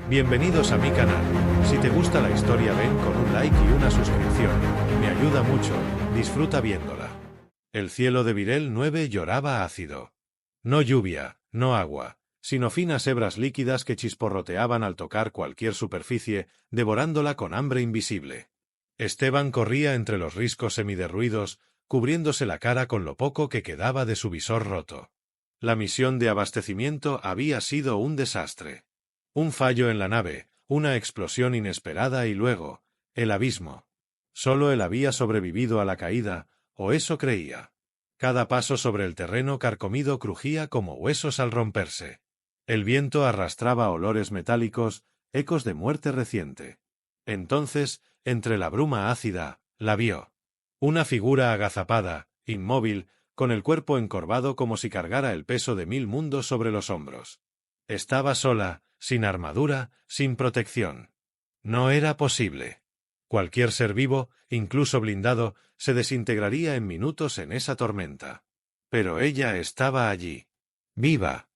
Bienvenidos a mi canal. Si te gusta la historia ven con un like y una suscripción. Me ayuda mucho, disfruta viéndola. El cielo de Virel 9 lloraba ácido. No lluvia, no agua, sino finas hebras líquidas que chisporroteaban al tocar cualquier superficie, devorándola con hambre invisible. Esteban corría entre los riscos semiderruidos, cubriéndose la cara con lo poco que quedaba de su visor roto. La misión de abastecimiento había sido un desastre. Un fallo en la nave, una explosión inesperada y luego, el abismo. Solo él había sobrevivido a la caída, o eso creía. Cada paso sobre el terreno carcomido crujía como huesos al romperse. El viento arrastraba olores metálicos, ecos de muerte reciente. Entonces, entre la bruma ácida, la vio. Una figura agazapada, inmóvil, con el cuerpo encorvado como si cargara el peso de 1000 mundos sobre los hombros. Estaba sola, sin armadura, sin protección. No era posible. Cualquier ser vivo, incluso blindado, se desintegraría en minutos en esa tormenta. Pero ella estaba allí. Viva.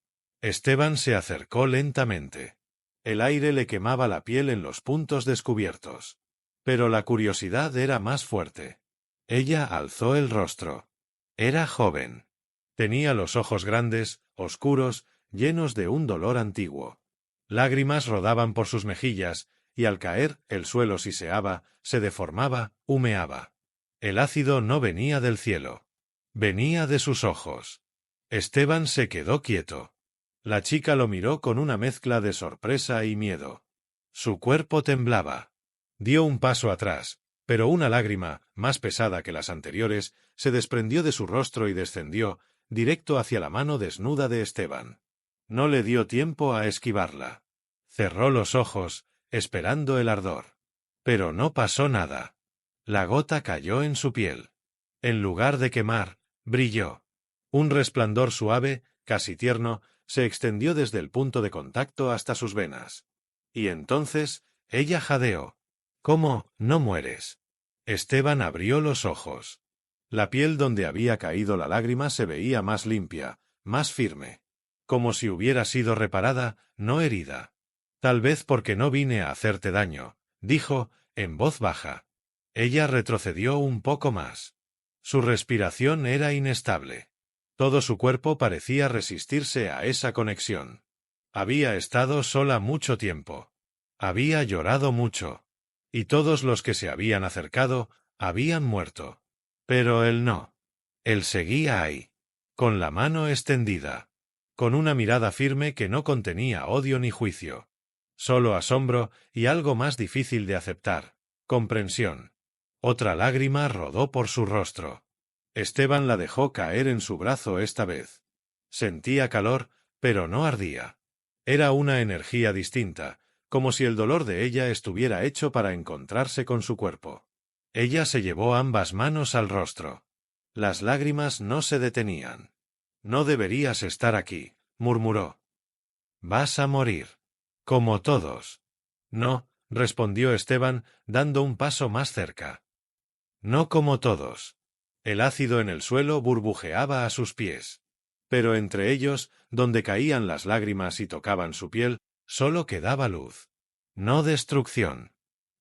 Esteban se acercó lentamente. El aire le quemaba la piel en los puntos descubiertos. Pero la curiosidad era más fuerte. Ella alzó el rostro. Era joven. Tenía los ojos grandes, oscuros, llenos de un dolor antiguo. Lágrimas rodaban por sus mejillas, y al caer, el suelo siseaba, se deformaba, humeaba. El ácido no venía del cielo. Venía de sus ojos. Esteban se quedó quieto. La chica lo miró con una mezcla de sorpresa y miedo. Su cuerpo temblaba. Dio un paso atrás, pero una lágrima, más pesada que las anteriores, se desprendió de su rostro y descendió, directo hacia la mano desnuda de Esteban. No le dio tiempo a esquivarla. Cerró los ojos, esperando el ardor. Pero no pasó nada. La gota cayó en su piel. En lugar de quemar, brilló. Un resplandor suave, casi tierno, se extendió desde el punto de contacto hasta sus venas. Y entonces, ella jadeó. ¿Cómo, no mueres? Esteban abrió los ojos. La piel donde había caído la lágrima se veía más limpia, más firme. Como si hubiera sido reparada, no herida. Tal vez porque no vine a hacerte daño, dijo, en voz baja. Ella retrocedió un poco más. Su respiración era inestable. Todo su cuerpo parecía resistirse a esa conexión. Había estado sola mucho tiempo. Había llorado mucho. Y todos los que se habían acercado, habían muerto. Pero él no. Él seguía ahí. Con la mano extendida. Con una mirada firme que no contenía odio ni juicio. Solo asombro y algo más difícil de aceptar, comprensión. Otra lágrima rodó por su rostro. Esteban la dejó caer en su brazo esta vez. Sentía calor, pero no ardía. Era una energía distinta, como si el dolor de ella estuviera hecho para encontrarse con su cuerpo. Ella se llevó ambas manos al rostro. Las lágrimas no se detenían. No deberías estar aquí, murmuró. Vas a morir. Como todos. No, respondió Esteban, dando un paso más cerca. No como todos. El ácido en el suelo burbujeaba a sus pies. Pero entre ellos, donde caían las lágrimas y tocaban su piel, solo quedaba luz. No destrucción.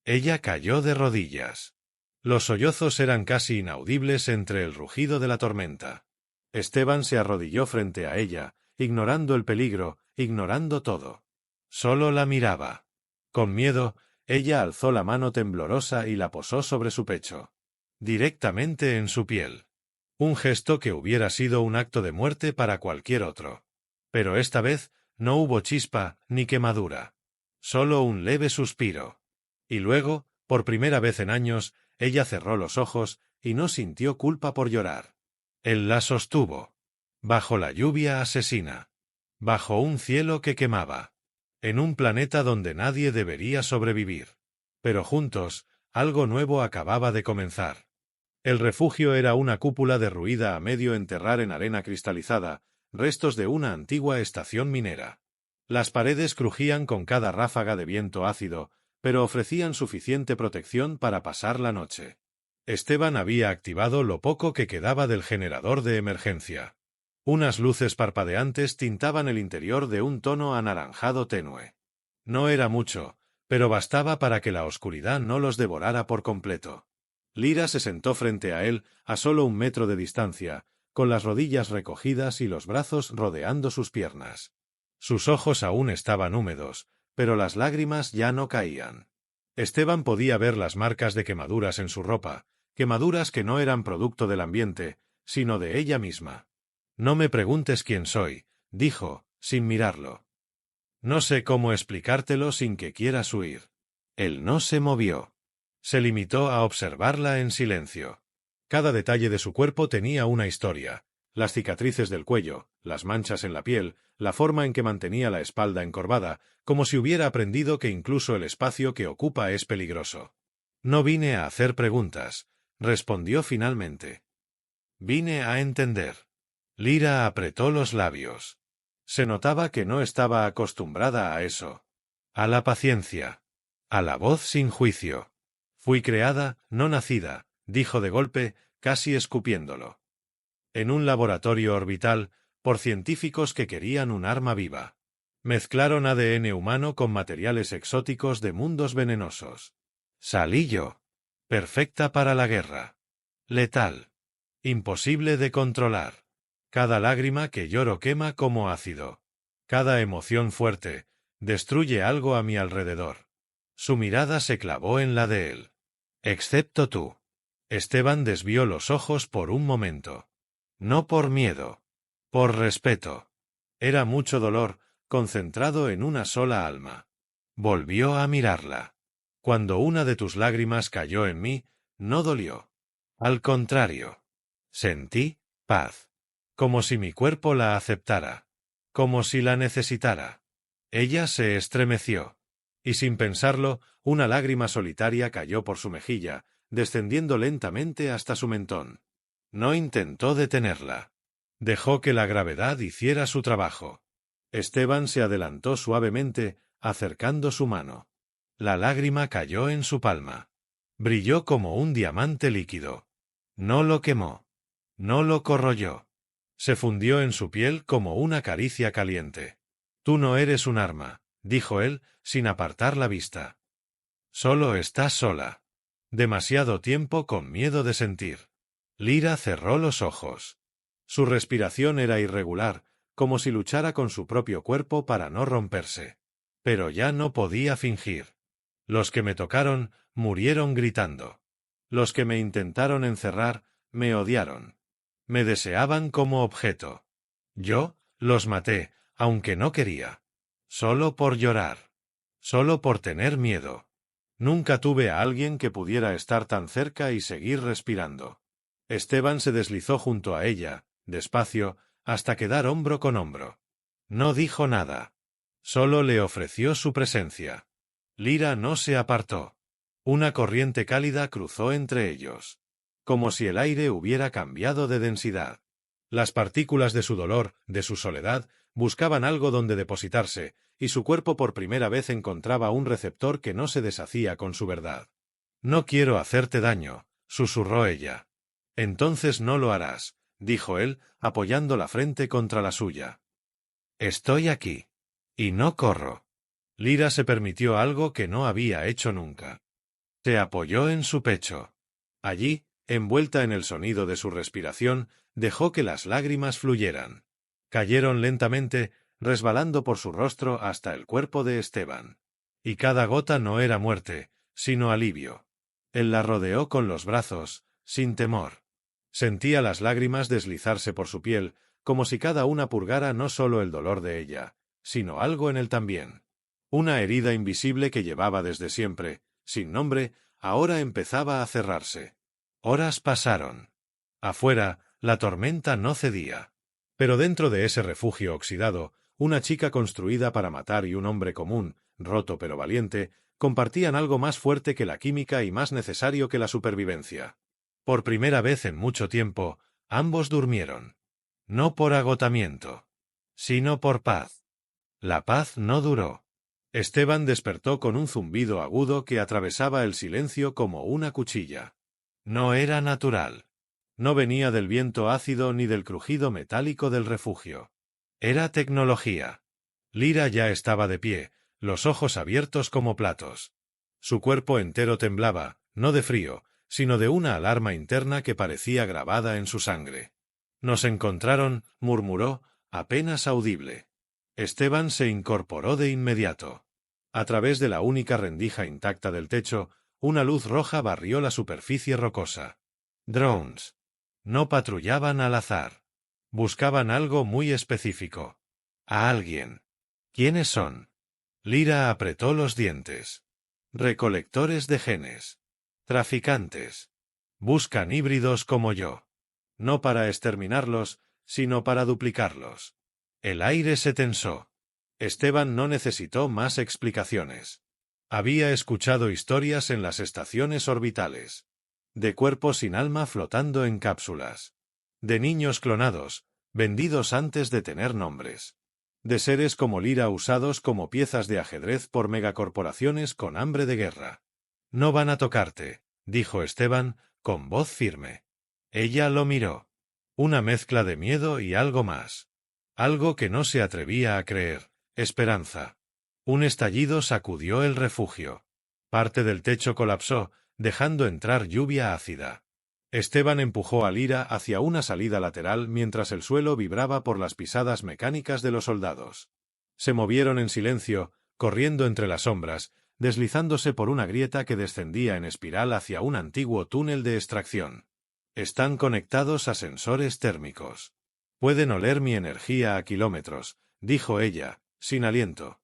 Ella cayó de rodillas. Los sollozos eran casi inaudibles entre el rugido de la tormenta. Esteban se arrodilló frente a ella, ignorando el peligro, ignorando todo. Solo la miraba. Con miedo, ella alzó la mano temblorosa y la posó sobre su pecho. Directamente en su piel. Un gesto que hubiera sido un acto de muerte para cualquier otro. Pero esta vez, no hubo chispa ni quemadura. Solo un leve suspiro. Y luego, por primera vez en años, ella cerró los ojos y no sintió culpa por llorar. Él la sostuvo. Bajo la lluvia asesina. Bajo un cielo que quemaba. En un planeta donde nadie debería sobrevivir. Pero juntos, algo nuevo acababa de comenzar. El refugio era una cúpula derruida a medio enterrar en arena cristalizada, restos de una antigua estación minera. Las paredes crujían con cada ráfaga de viento ácido, pero ofrecían suficiente protección para pasar la noche. Esteban había activado lo poco que quedaba del generador de emergencia. Unas luces parpadeantes tintaban el interior de un tono anaranjado tenue. No era mucho, pero bastaba para que la oscuridad no los devorara por completo. Lyra se sentó frente a él, a solo 1 metro de distancia, con las rodillas recogidas y los brazos rodeando sus piernas. Sus ojos aún estaban húmedos, pero las lágrimas ya no caían. Esteban podía ver las marcas de quemaduras en su ropa, quemaduras que no eran producto del ambiente, sino de ella misma. «No me preguntes quién soy», dijo, sin mirarlo. «No sé cómo explicártelo sin que quieras huir». Él no se movió. Se limitó a observarla en silencio. Cada detalle de su cuerpo tenía una historia. Las cicatrices del cuello, las manchas en la piel, la forma en que mantenía la espalda encorvada, como si hubiera aprendido que incluso el espacio que ocupa es peligroso. «No vine a hacer preguntas», respondió finalmente. «Vine a entender». Lyra apretó los labios. Se notaba que no estaba acostumbrada a eso. A la paciencia. A la voz sin juicio. «Fui creada, no nacida», dijo de golpe, casi escupiéndolo. «En un laboratorio orbital, por científicos que querían un arma viva. Mezclaron ADN humano con materiales exóticos de mundos venenosos. Salí yo. Perfecta para la guerra. Letal. Imposible de controlar. Cada lágrima que lloro quema como ácido. Cada emoción fuerte destruye algo a mi alrededor». Su mirada se clavó en la de él. «Excepto tú». Esteban desvió los ojos por un momento. No por miedo. Por respeto. Era mucho dolor, concentrado en una sola alma. Volvió a mirarla. «Cuando una de tus lágrimas cayó en mí, no dolió. Al contrario. Sentí paz. Como si mi cuerpo la aceptara. Como si la necesitara». Ella se estremeció. Y sin pensarlo, una lágrima solitaria cayó por su mejilla, descendiendo lentamente hasta su mentón. No intentó detenerla. Dejó que la gravedad hiciera su trabajo. Esteban se adelantó suavemente, acercando su mano. La lágrima cayó en su palma. Brilló como un diamante líquido. No lo quemó. No lo corroyó. Se fundió en su piel como una caricia caliente. «Tú no eres un arma», dijo él, sin apartar la vista. «Solo estás sola. Demasiado tiempo con miedo de sentir». Lyra cerró los ojos. Su respiración era irregular, como si luchara con su propio cuerpo para no romperse. Pero ya no podía fingir. «Los que me tocaron murieron gritando. Los que me intentaron encerrar me odiaron. Me deseaban como objeto. Yo los maté, aunque no quería. Solo por llorar. Solo por tener miedo. Nunca tuve a alguien que pudiera estar tan cerca y seguir respirando». Esteban se deslizó junto a ella, despacio, hasta quedar hombro con hombro. No dijo nada. Solo le ofreció su presencia. Lyra no se apartó. Una corriente cálida cruzó entre ellos. Como si el aire hubiera cambiado de densidad. Las partículas de su dolor, de su soledad, buscaban algo donde depositarse, y su cuerpo por primera vez encontraba un receptor que no se deshacía con su verdad. «No quiero hacerte daño», susurró ella. «Entonces no lo harás», dijo él, apoyando la frente contra la suya. «Estoy aquí. Y no corro». Lyra se permitió algo que no había hecho nunca. Se apoyó en su pecho. Allí, envuelta en el sonido de su respiración, dejó que las lágrimas fluyeran. Cayeron lentamente, resbalando por su rostro hasta el cuerpo de Esteban. Y cada gota no era muerte, sino alivio. Él la rodeó con los brazos, sin temor. Sentía las lágrimas deslizarse por su piel, como si cada una purgara no solo el dolor de ella, sino algo en él también. Una herida invisible que llevaba desde siempre, sin nombre, ahora empezaba a cerrarse. Horas pasaron. Afuera, la tormenta no cedía. Pero dentro de ese refugio oxidado, una chica construida para matar y un hombre común, roto pero valiente, compartían algo más fuerte que la química y más necesario que la supervivencia. Por primera vez en mucho tiempo, ambos durmieron. No por agotamiento, sino por paz. La paz no duró. Esteban despertó con un zumbido agudo que atravesaba el silencio como una cuchilla. No era natural. No venía del viento ácido ni del crujido metálico del refugio. Era tecnología. Lyra ya estaba de pie, los ojos abiertos como platos. Su cuerpo entero temblaba, no de frío, sino de una alarma interna que parecía grabada en su sangre. «Nos encontraron», murmuró, apenas audible. Esteban se incorporó de inmediato. A través de la única rendija intacta del techo, una luz roja barrió la superficie rocosa. Drones. No patrullaban al azar. Buscaban algo muy específico. A alguien. ¿Quiénes son? Lyra apretó los dientes. Recolectores de genes. Traficantes. Buscan híbridos como yo. No para exterminarlos, sino para duplicarlos. El aire se tensó. Esteban no necesitó más explicaciones. Había escuchado historias en las estaciones orbitales. De cuerpos sin alma flotando en cápsulas. De niños clonados, vendidos antes de tener nombres. De seres como Lyra usados como piezas de ajedrez por megacorporaciones con hambre de guerra. «No van a tocarte», dijo Esteban, con voz firme. Ella lo miró. Una mezcla de miedo y algo más. Algo que no se atrevía a creer. Esperanza. Un estallido sacudió el refugio. Parte del techo colapsó, dejando entrar lluvia ácida. Esteban empujó a Lyra hacia una salida lateral mientras el suelo vibraba por las pisadas mecánicas de los soldados. Se movieron en silencio, corriendo entre las sombras, deslizándose por una grieta que descendía en espiral hacia un antiguo túnel de extracción. Están conectados a sensores térmicos. Pueden oler mi energía a kilómetros, dijo ella, sin aliento.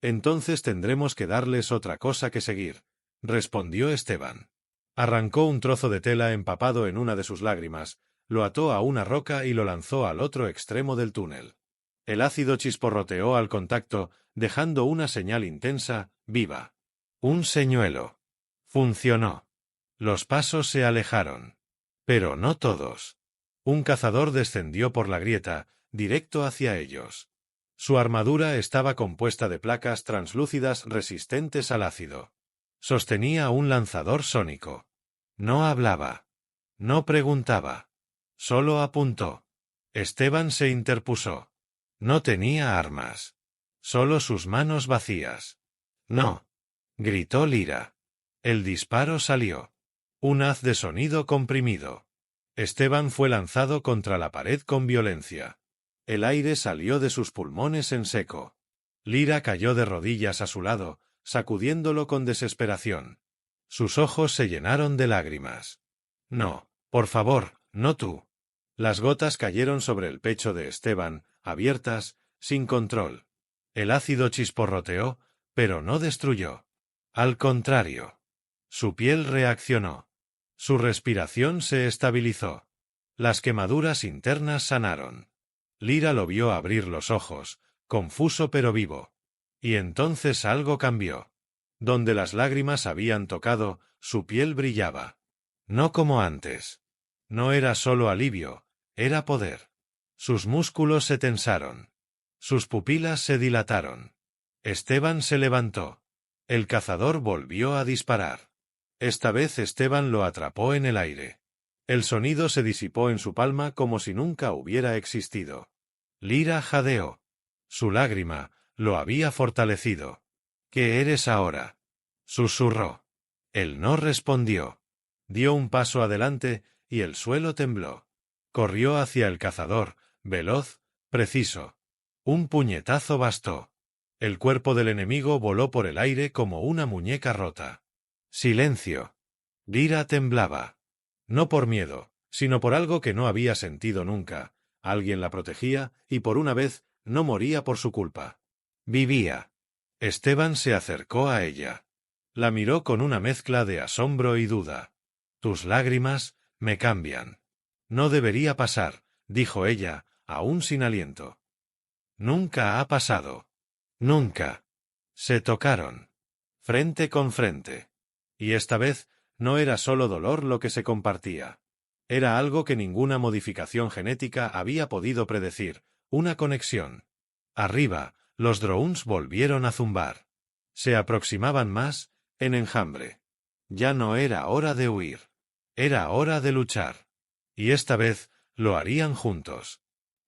Entonces tendremos que darles otra cosa que seguir, respondió Esteban. Arrancó un trozo de tela empapado en una de sus lágrimas, lo ató a una roca y lo lanzó al otro extremo del túnel. El ácido chisporroteó al contacto, dejando una señal intensa, viva. Un señuelo. Funcionó. Los pasos se alejaron. Pero no todos. Un cazador descendió por la grieta, directo hacia ellos. Su armadura estaba compuesta de placas translúcidas resistentes al ácido. Sostenía un lanzador sónico. No hablaba. No preguntaba. Solo apuntó. Esteban se interpuso. No tenía armas. Solo sus manos vacías. «No», gritó Lyra. El disparo salió. Un haz de sonido comprimido. Esteban fue lanzado contra la pared con violencia. El aire salió de sus pulmones en seco. Lyra cayó de rodillas a su lado, sacudiéndolo con desesperación. Sus ojos se llenaron de lágrimas. «No, por favor, no tú». Las gotas cayeron sobre el pecho de Esteban, abiertas, sin control. El ácido chisporroteó, pero no destruyó. Al contrario. Su piel reaccionó. Su respiración se estabilizó. Las quemaduras internas sanaron. Lyra lo vio abrir los ojos, confuso pero vivo. Y entonces algo cambió. Donde las lágrimas habían tocado, su piel brillaba. No como antes. No era solo alivio, era poder. Sus músculos se tensaron. Sus pupilas se dilataron. Esteban se levantó. El cazador volvió a disparar. Esta vez Esteban lo atrapó en el aire. El sonido se disipó en su palma como si nunca hubiera existido. Lyra jadeó. Su lágrima lo había fortalecido. «¿Qué eres ahora?», susurró. Él no respondió. Dio un paso adelante y el suelo tembló. Corrió hacia el cazador, veloz, preciso. Un puñetazo bastó. El cuerpo del enemigo voló por el aire como una muñeca rota. Silencio. Lyra temblaba. No por miedo, sino por algo que no había sentido nunca. Alguien la protegía y por una vez no moría por su culpa. Vivía. Esteban se acercó a ella. La miró con una mezcla de asombro y duda. «Tus lágrimas me cambian». «No debería pasar», dijo ella, aún sin aliento. «Nunca ha pasado. Nunca». Se tocaron. Frente con frente. Y esta vez no era solo dolor lo que se compartía. Era algo que ninguna modificación genética había podido predecir, una conexión. Arriba, los drones volvieron a zumbar. Se aproximaban más, en enjambre. Ya no era hora de huir. Era hora de luchar. Y esta vez lo harían juntos.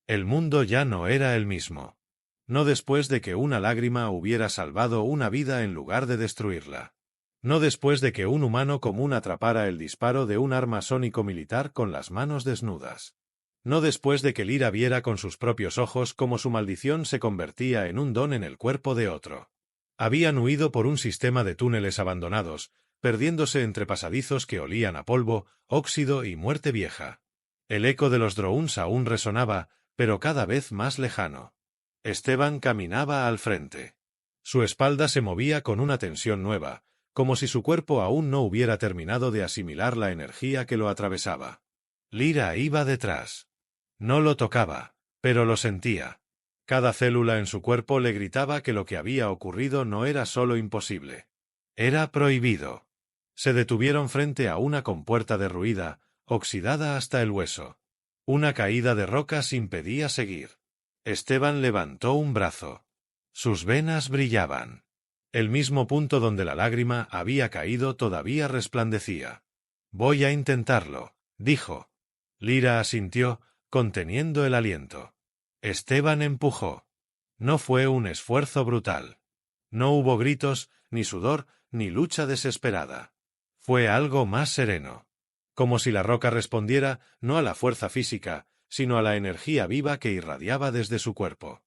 El mundo ya no era el mismo. No después de que una lágrima hubiera salvado una vida en lugar de destruirla. No después de que un humano común atrapara el disparo de un arma sónico-militar con las manos desnudas. No después de que Lyra viera con sus propios ojos cómo su maldición se convertía en un don en el cuerpo de otro. Habían huido por un sistema de túneles abandonados, perdiéndose entre pasadizos que olían a polvo, óxido y muerte vieja. El eco de los drones aún resonaba, pero cada vez más lejano. Esteban caminaba al frente. Su espalda se movía con una tensión nueva, como si su cuerpo aún no hubiera terminado de asimilar la energía que lo atravesaba. Lyra iba detrás. No lo tocaba, pero lo sentía. Cada célula en su cuerpo le gritaba que lo que había ocurrido no era solo imposible. Era prohibido. Se detuvieron frente a una compuerta derruida, oxidada hasta el hueso. Una caída de rocas impedía seguir. Esteban levantó un brazo. Sus venas brillaban. El mismo punto donde la lágrima había caído todavía resplandecía. «Voy a intentarlo», dijo. Lyra asintió, conteniendo el aliento. Esteban empujó. No fue un esfuerzo brutal. No hubo gritos, ni sudor, ni lucha desesperada. Fue algo más sereno. Como si la roca respondiera no a la fuerza física, sino a la energía viva que irradiaba desde su cuerpo.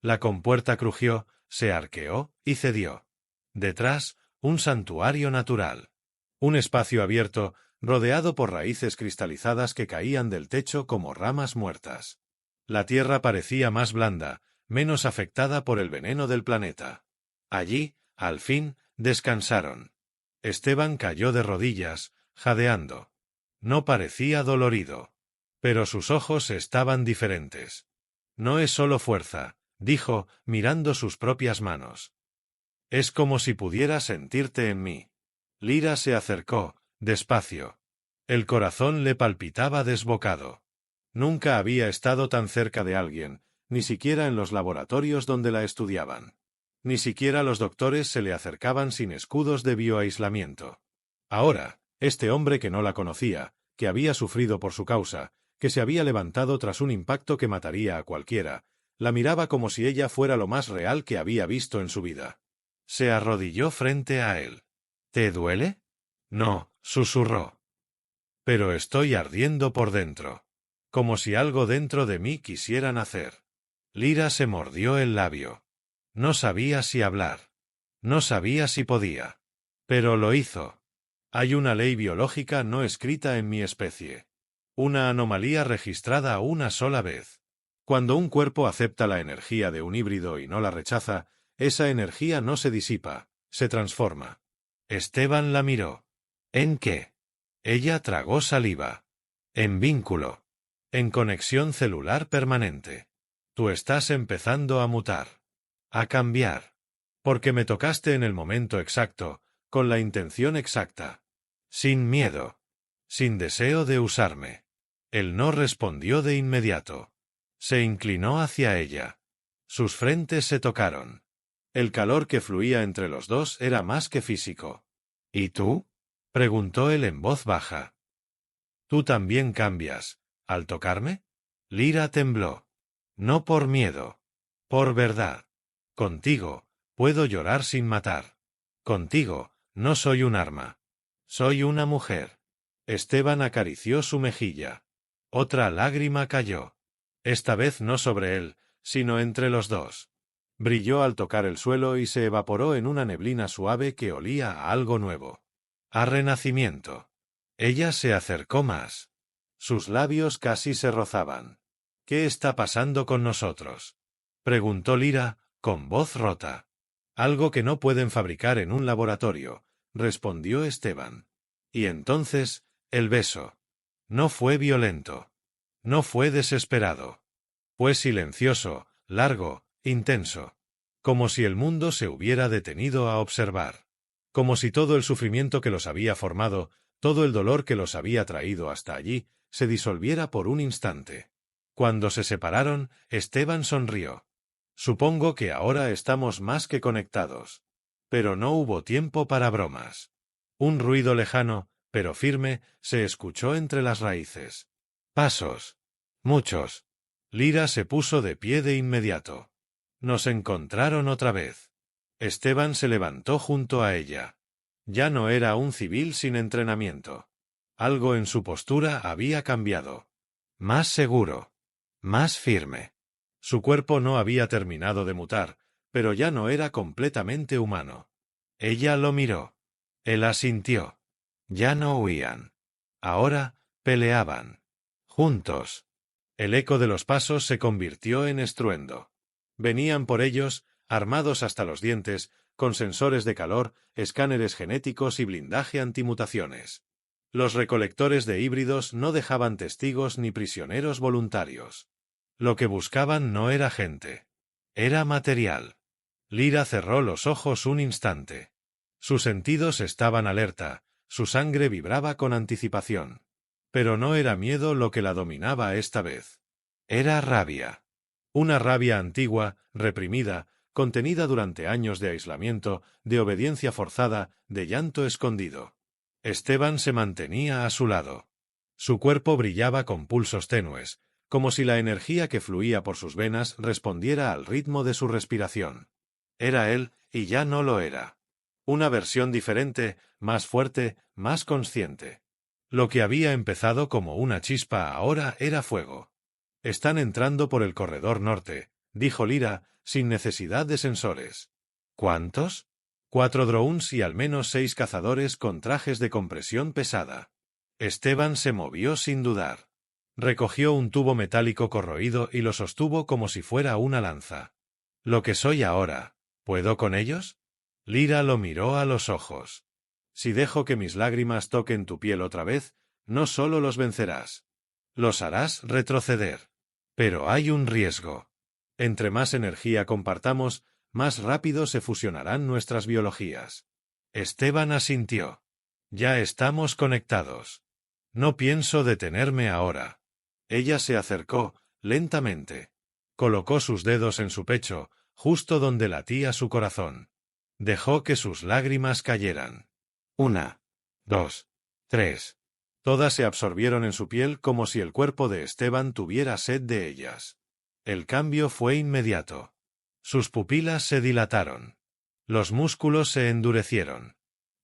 La compuerta crujió, se arqueó y cedió. Detrás, un santuario natural. Un espacio abierto, rodeado por raíces cristalizadas que caían del techo como ramas muertas. La tierra parecía más blanda, menos afectada por el veneno del planeta. Allí, al fin, descansaron. Esteban cayó de rodillas, jadeando. No parecía dolorido. Pero sus ojos estaban diferentes. «No es solo fuerza», dijo, mirando sus propias manos. «Es como si pudiera sentirte en mí». Lyra se acercó, despacio. El corazón le palpitaba desbocado. Nunca había estado tan cerca de alguien, ni siquiera en los laboratorios donde la estudiaban. Ni siquiera los doctores se le acercaban sin escudos de bioaislamiento. Ahora, este hombre que no la conocía, que había sufrido por su causa, que se había levantado tras un impacto que mataría a cualquiera, la miraba como si ella fuera lo más real que había visto en su vida. Se arrodilló frente a él. «¿Te duele?» «No», susurró. «Pero estoy ardiendo por dentro. Como si algo dentro de mí quisiera nacer». Lyra se mordió el labio. No sabía si hablar. No sabía si podía. Pero lo hizo. Hay una ley biológica no escrita en mi especie. Una anomalía registrada una sola vez. Cuando un cuerpo acepta la energía de un híbrido y no la rechaza, esa energía no se disipa, se transforma. Esteban la miró. ¿En qué? Ella tragó saliva. En vínculo. En conexión celular permanente. Tú estás empezando a mutar. A cambiar. Porque me tocaste en el momento exacto, con la intención exacta. Sin miedo. Sin deseo de usarme. Él no respondió de inmediato. Se inclinó hacia ella. Sus frentes se tocaron. El calor que fluía entre los dos era más que físico. ¿Y tú?, preguntó él en voz baja. ¿Tú también cambias, al tocarme? Lyra tembló. No por miedo. Por verdad. Contigo, puedo llorar sin matar. Contigo, no soy un arma. Soy una mujer. Esteban acarició su mejilla. Otra lágrima cayó. Esta vez no sobre él, sino entre los dos. Brilló al tocar el suelo y se evaporó en una neblina suave que olía a algo nuevo. A renacimiento. Ella se acercó más. Sus labios casi se rozaban. ¿Qué está pasando con nosotros?, preguntó Lyra, con voz rota. Algo que no pueden fabricar en un laboratorio, respondió Esteban. Y entonces, el beso. No fue violento. No fue desesperado. Fue silencioso, largo, intenso. Como si el mundo se hubiera detenido a observar. Como si todo el sufrimiento que los había formado, todo el dolor que los había traído hasta allí, se disolviera por un instante. Cuando se separaron, Esteban sonrió. Supongo que ahora estamos más que conectados. Pero no hubo tiempo para bromas. Un ruido lejano, pero firme, se escuchó entre las raíces. Pasos. Muchos. Lyra se puso de pie de inmediato. Nos encontraron otra vez. Esteban se levantó junto a ella. Ya no era un civil sin entrenamiento. Algo en su postura había cambiado. Más seguro. Más firme. Su cuerpo no había terminado de mutar, pero ya no era completamente humano. Ella lo miró. Él asintió. Ya no huían. Ahora peleaban. Juntos. El eco de los pasos se convirtió en estruendo. Venían por ellos, armados hasta los dientes, con sensores de calor, escáneres genéticos y blindaje antimutaciones. Los recolectores de híbridos no dejaban testigos ni prisioneros voluntarios. Lo que buscaban no era gente. Era material. Lyra cerró los ojos un instante. Sus sentidos estaban alerta, su sangre vibraba con anticipación. Pero no era miedo lo que la dominaba esta vez. Era rabia. Una rabia antigua, reprimida, contenida durante años de aislamiento, de obediencia forzada, de llanto escondido. Esteban se mantenía a su lado. Su cuerpo brillaba con pulsos tenues, como si la energía que fluía por sus venas respondiera al ritmo de su respiración. Era él, y ya no lo era. Una versión diferente, más fuerte, más consciente. Lo que había empezado como una chispa ahora era fuego. Están entrando por el corredor norte, dijo Lyra, sin necesidad de sensores. ¿Cuántos? 4 drones y al menos 6 cazadores con trajes de compresión pesada. Esteban se movió sin dudar. Recogió un tubo metálico corroído y lo sostuvo como si fuera una lanza. Lo que soy ahora, ¿puedo con ellos? Lyra lo miró a los ojos. Si dejo que mis lágrimas toquen tu piel otra vez, no solo los vencerás. Los harás retroceder. Pero hay un riesgo. Entre más energía compartamos, más rápido se fusionarán nuestras biologías. Esteban asintió. Ya estamos conectados. No pienso detenerme ahora. Ella se acercó, lentamente. Colocó sus dedos en su pecho, justo donde latía su corazón. Dejó que sus lágrimas cayeran. 1, 2, 3. Todas se absorbieron en su piel como si el cuerpo de Esteban tuviera sed de ellas. El cambio fue inmediato. Sus pupilas se dilataron. Los músculos se endurecieron.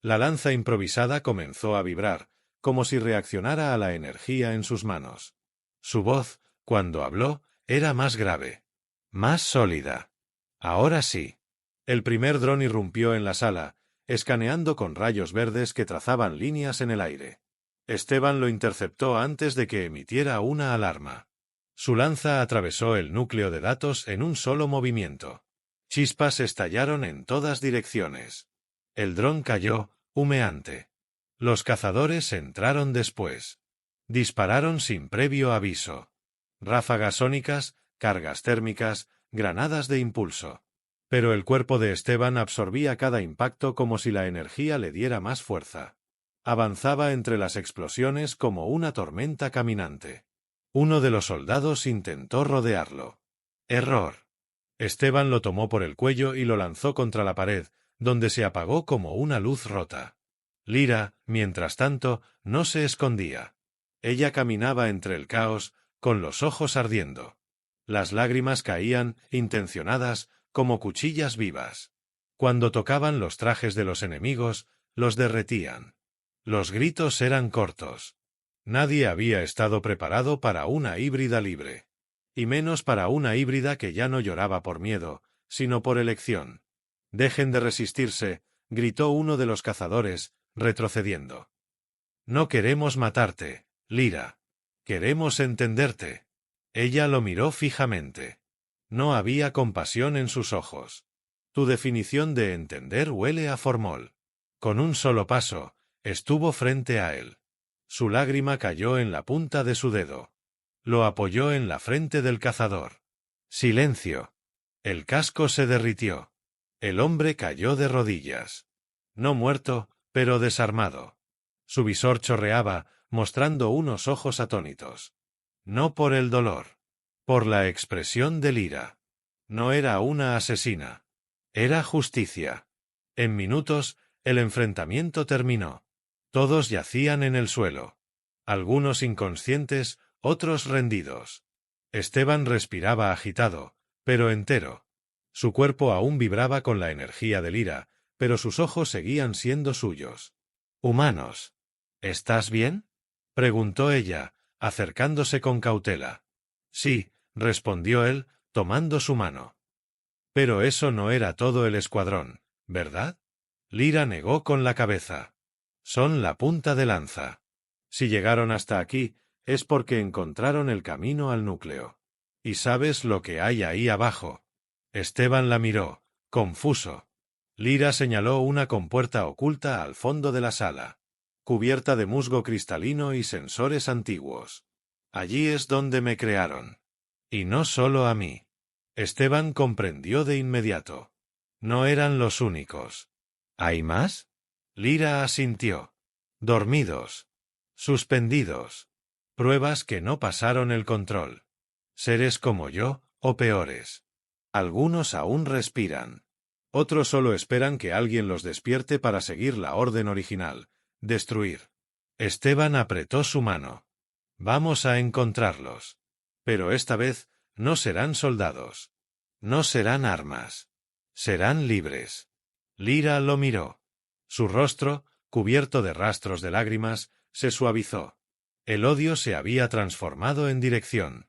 La lanza improvisada comenzó a vibrar, como si reaccionara a la energía en sus manos. Su voz, cuando habló, era más grave. Más sólida. Ahora sí. El primer dron irrumpió en la sala, escaneando con rayos verdes que trazaban líneas en el aire. Esteban lo interceptó antes de que emitiera una alarma. Su lanza atravesó el núcleo de datos en un solo movimiento. Chispas estallaron en todas direcciones. El dron cayó, humeante. Los cazadores entraron después. Dispararon sin previo aviso. Ráfagas sónicas, cargas térmicas, granadas de impulso. Pero el cuerpo de Esteban absorbía cada impacto como si la energía le diera más fuerza. Avanzaba entre las explosiones como una tormenta caminante. Uno de los soldados intentó rodearlo. Error. Esteban lo tomó por el cuello y lo lanzó contra la pared, donde se apagó como una luz rota. Lyra, mientras tanto, no se escondía. Ella caminaba entre el caos, con los ojos ardiendo. Las lágrimas caían, intencionadas, como cuchillas vivas. Cuando tocaban los trajes de los enemigos, los derretían. Los gritos eran cortos. Nadie había estado preparado para una híbrida libre. Y menos para una híbrida que ya no lloraba por miedo, sino por elección. «Dejen de resistirse», gritó uno de los cazadores, retrocediendo. «No queremos matarte, Lyra. Queremos entenderte». Ella lo miró fijamente. No había compasión en sus ojos. «Tu definición de entender huele a formol». Con un solo paso, estuvo frente a él. Su lágrima cayó en la punta de su dedo. Lo apoyó en la frente del cazador. Silencio. El casco se derritió. El hombre cayó de rodillas. No muerto, pero desarmado. Su visor chorreaba, mostrando unos ojos atónitos. No por el dolor. Por la expresión de Lyra. No era una asesina. Era justicia. En minutos, el enfrentamiento terminó. Todos yacían en el suelo. Algunos inconscientes, otros rendidos. Esteban respiraba agitado, pero entero. Su cuerpo aún vibraba con la energía de Lyra, pero sus ojos seguían siendo suyos. «Humanos. ¿Estás bien?», preguntó ella, acercándose con cautela. «Sí», respondió él, tomando su mano. «Pero eso no era todo el escuadrón, ¿verdad?». Lyra negó con la cabeza. «Son la punta de lanza. Si llegaron hasta aquí, es porque encontraron el camino al núcleo. ¿Y sabes lo que hay ahí abajo?». Esteban la miró, confuso. Lyra señaló una compuerta oculta al fondo de la sala, cubierta de musgo cristalino y sensores antiguos. «Allí es donde me crearon. Y no solo a mí». Esteban comprendió de inmediato. No eran los únicos. «¿Hay más?». Lyra asintió. «Dormidos. Suspendidos. Pruebas que no pasaron el control. Seres como yo, o peores. Algunos aún respiran. Otros solo esperan que alguien los despierte para seguir la orden original, destruir». Esteban apretó su mano. «Vamos a encontrarlos. Pero esta vez no serán soldados. No serán armas. Serán libres». Lyra lo miró. Su rostro, cubierto de rastros de lágrimas, se suavizó. El odio se había transformado en dirección.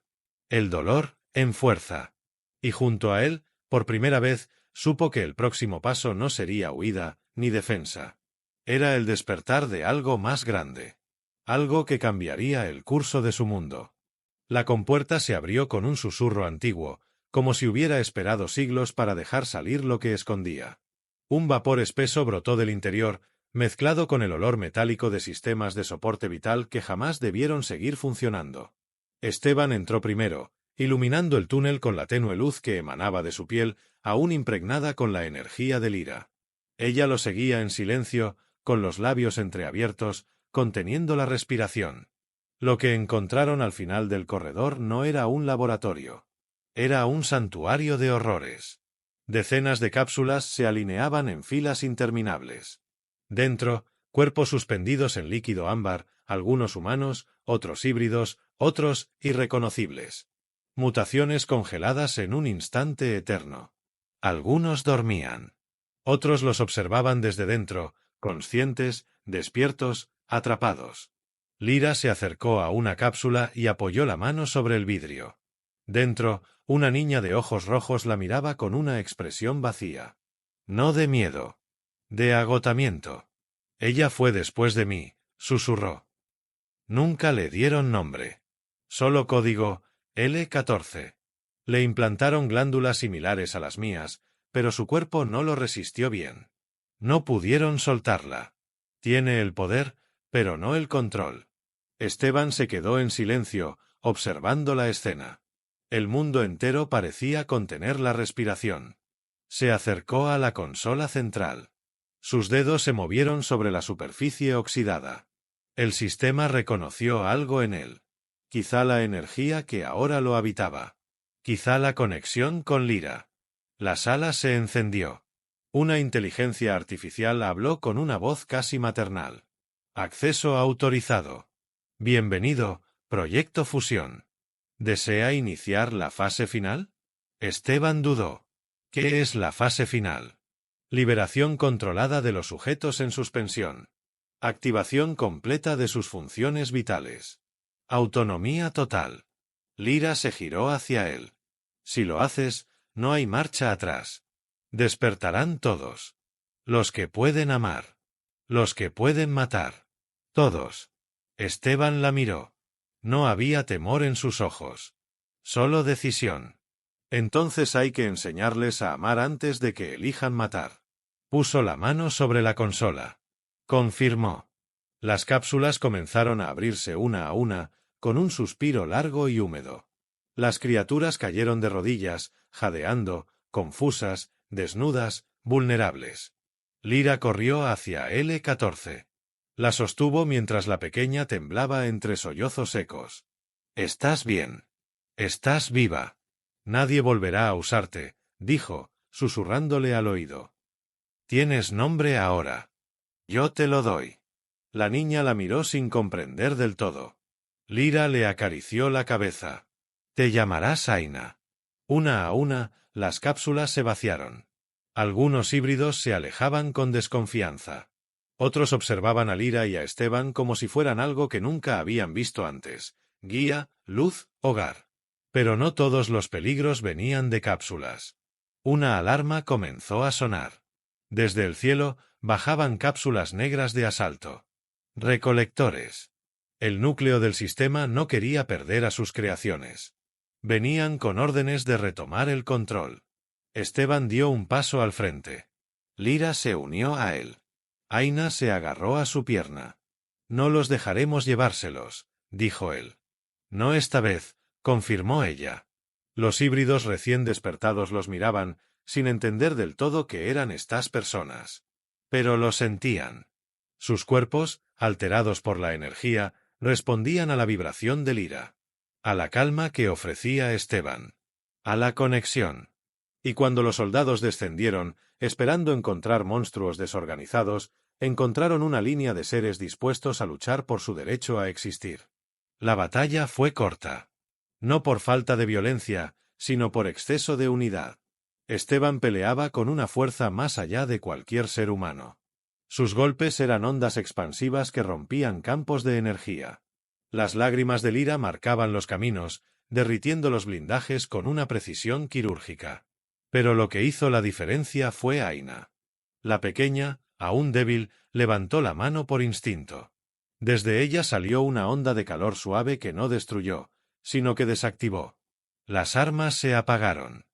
El dolor, en fuerza. Y junto a él, por primera vez, supo que el próximo paso no sería huida ni defensa. Era el despertar de algo más grande. Algo que cambiaría el curso de su mundo. La compuerta se abrió con un susurro antiguo, como si hubiera esperado siglos para dejar salir lo que escondía. Un vapor espeso brotó del interior, mezclado con el olor metálico de sistemas de soporte vital que jamás debieron seguir funcionando. Esteban entró primero, iluminando el túnel con la tenue luz que emanaba de su piel, aún impregnada con la energía de Lyra. Ella lo seguía en silencio, con los labios entreabiertos, conteniendo la respiración. Lo que encontraron al final del corredor no era un laboratorio. Era un santuario de horrores. Decenas de cápsulas se alineaban en filas interminables. Dentro, cuerpos suspendidos en líquido ámbar, algunos humanos, otros híbridos, otros irreconocibles. Mutaciones congeladas en un instante eterno. Algunos dormían. Otros los observaban desde dentro, conscientes, despiertos, atrapados. Lyra se acercó a una cápsula y apoyó la mano sobre el vidrio. Dentro, una niña de ojos rojos la miraba con una expresión vacía. No de miedo. De agotamiento. «Ella fue después de mí», susurró. Nunca le dieron nombre. Solo código L14. Le implantaron glándulas similares a las mías, pero su cuerpo no lo resistió bien. No pudieron soltarla. Tiene el poder, pero no el control. Esteban se quedó en silencio, observando la escena. El mundo entero parecía contener la respiración. Se acercó a la consola central. Sus dedos se movieron sobre la superficie oxidada. El sistema reconoció algo en él. Quizá la energía que ahora lo habitaba. Quizá la conexión con Lyra. La sala se encendió. Una inteligencia artificial habló con una voz casi maternal. «Acceso autorizado. Bienvenido, Proyecto Fusión. ¿Desea iniciar la fase final?». Esteban dudó. ¿Qué es la fase final? Liberación controlada de los sujetos en suspensión. Activación completa de sus funciones vitales. Autonomía total. Lyra se giró hacia él. Si lo haces, no hay marcha atrás. Despertarán todos. Los que pueden amar. Los que pueden matar. Todos. Esteban la miró. No había temor en sus ojos. Solo decisión. Entonces hay que enseñarles a amar antes de que elijan matar. Puso la mano sobre la consola. Confirmó. Las cápsulas comenzaron a abrirse una a una, con un suspiro largo y húmedo. Las criaturas cayeron de rodillas, jadeando, confusas, desnudas, vulnerables. Lyra corrió hacia L14. La sostuvo mientras la pequeña temblaba entre sollozos secos. «Estás bien. Estás viva. Nadie volverá a usarte», dijo, susurrándole al oído. «Tienes nombre ahora. Yo te lo doy». La niña la miró sin comprender del todo. Lyra le acarició la cabeza. «Te llamarás Aina». Una a una, las cápsulas se vaciaron. Algunos híbridos se alejaban con desconfianza. Otros observaban a Lyra y a Esteban como si fueran algo que nunca habían visto antes: guía, luz, hogar. Pero no todos los peligros venían de cápsulas. Una alarma comenzó a sonar. Desde el cielo bajaban cápsulas negras de asalto. Recolectores. El núcleo del sistema no quería perder a sus creaciones. Venían con órdenes de retomar el control. Esteban dio un paso al frente. Lyra se unió a él. Aina se agarró a su pierna. «No los dejaremos llevárselos», dijo él. «No esta vez», confirmó ella. Los híbridos recién despertados los miraban, sin entender del todo qué eran estas personas. Pero lo sentían. Sus cuerpos, alterados por la energía, respondían a la vibración de Lyra, a la calma que ofrecía Esteban, a la conexión. Y cuando los soldados descendieron, esperando encontrar monstruos desorganizados, encontraron una línea de seres dispuestos a luchar por su derecho a existir. La batalla fue corta. No por falta de violencia, sino por exceso de unidad. Esteban peleaba con una fuerza más allá de cualquier ser humano. Sus golpes eran ondas expansivas que rompían campos de energía. Las lágrimas de Lyra marcaban los caminos, derritiendo los blindajes con una precisión quirúrgica. Pero lo que hizo la diferencia fue Aina. La pequeña, aún débil, levantó la mano por instinto. Desde ella salió una onda de calor suave que no destruyó, sino que desactivó. Las armas se apagaron.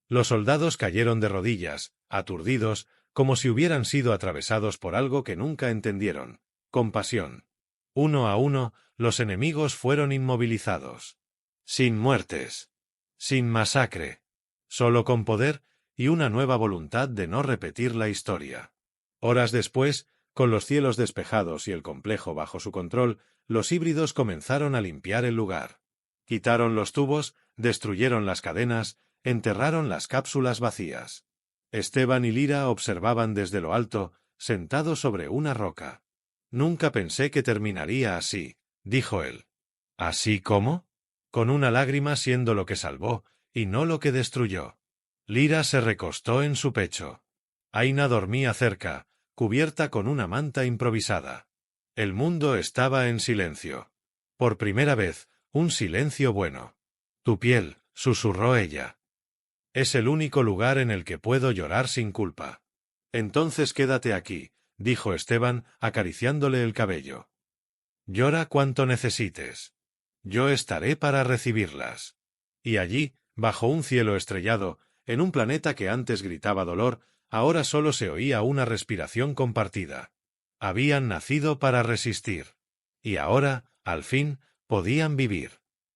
Los soldados cayeron de rodillas, aturdidos, como si hubieran sido atravesados por algo que nunca entendieron: compasión. Uno a uno, los enemigos fueron inmovilizados. Sin muertes. Sin masacre. Solo con poder y una nueva voluntad de no repetir la historia. Horas después, con los cielos despejados y el complejo bajo su control, los híbridos comenzaron a limpiar el lugar. Quitaron los tubos, destruyeron las cadenas, enterraron las cápsulas vacías. Esteban y Lyra observaban desde lo alto, sentados sobre una roca. «Nunca pensé que terminaría así», dijo él. «¿Así cómo?» «Con una lágrima siendo lo que salvó, y no lo que destruyó». Lyra se recostó en su pecho. Aina dormía cerca, cubierta con una manta improvisada. El mundo estaba en silencio. Por primera vez, un silencio bueno. «Tu piel», susurró ella. «Es el único lugar en el que puedo llorar sin culpa». «Entonces quédate aquí», dijo Esteban, acariciándole el cabello. «Llora cuanto necesites. Yo estaré para recibirlas». Y allí, bajo un cielo estrellado, en un planeta que antes gritaba dolor, ahora solo se oía una respiración compartida. Habían nacido para resistir. Y ahora, al fin, podían vivir.